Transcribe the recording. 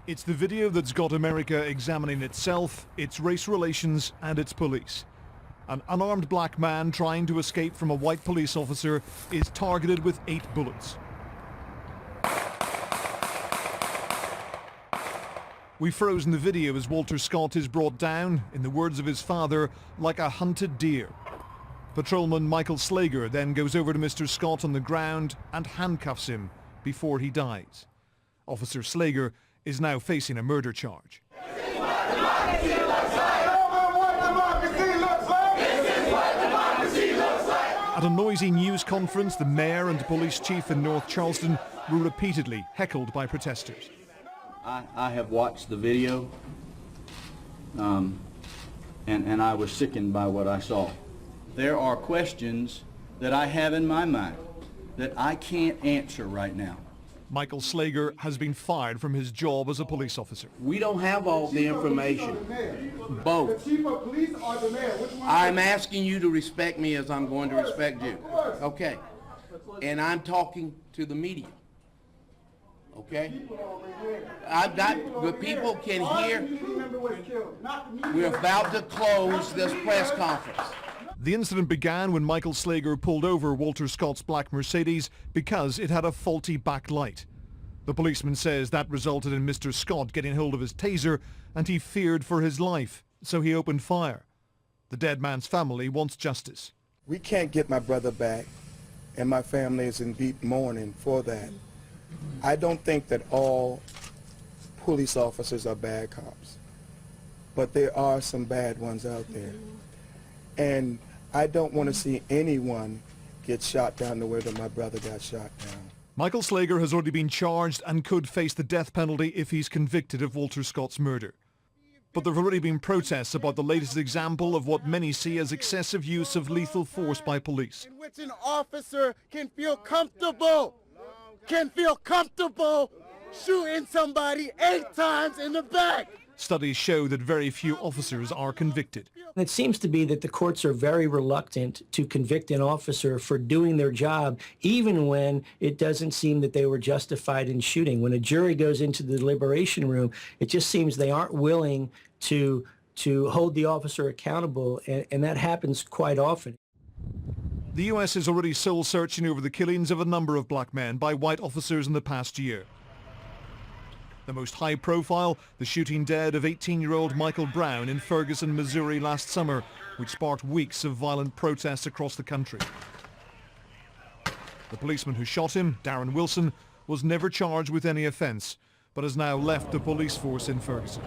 It's the video that's got America examining itself, its race relations and its police. An unarmed black man trying to escape from a white police officer is targeted with 8 bullets. We've frozen the video as Walter Scott is brought down, in the words of his father, like a hunted deer. Patrolman Michael Slager then goes over to Mr. Scott on the ground and handcuffs him before he dies. Officer Slager is now facing a murder charge. At a noisy news conference, the mayor and police chief in North Charleston were repeatedly heckled by protesters. I have watched the video, and I was sickened by what I saw. There are questions that I have in my mind that I can't answer right now. Michael Slager has been fired from his job as a police officer. We don't have all the information. Both. The chief of police or the mayor? Which one? I'm asking you to respect me as I'm going to respect you. Okay. And I'm talking to the media. Okay? The people can hear. We're about to close this press conference. The incident began when Michael Slager pulled over Walter Scott's black Mercedes because it had a faulty backlight. The policeman says that resulted in Mr. Scott getting hold of his taser and he feared for his life, so he opened fire. The dead man's family wants justice. We can't get my brother back, and my family is in deep mourning for that. I don't think that all police officers are bad cops, but there are some bad ones out there. And I don't want to see anyone get shot down the way that my brother got shot down. Michael Slager has already been charged and could face the death penalty if he's convicted of Walter Scott's murder. But there have already been protests about the latest example of what many see as excessive use of lethal force by police. In which an officer can feel comfortable shooting somebody 8 times in the back. Studies show that very few officers are convicted. It seems to be that the courts are very reluctant to convict an officer for doing their job, even when it doesn't seem that they were justified in shooting. When a jury goes into the deliberation room, it just seems they aren't willing to hold the officer accountable, and that happens quite often. The U.S. is already soul-searching over the killings of a number of black men by white officers in the past year. The most high-profile, the shooting dead of 18-year-old Michael Brown in Ferguson, Missouri last summer, which sparked weeks of violent protests across the country. The policeman who shot him, Darren Wilson, was never charged with any offence, but has now left the police force in Ferguson.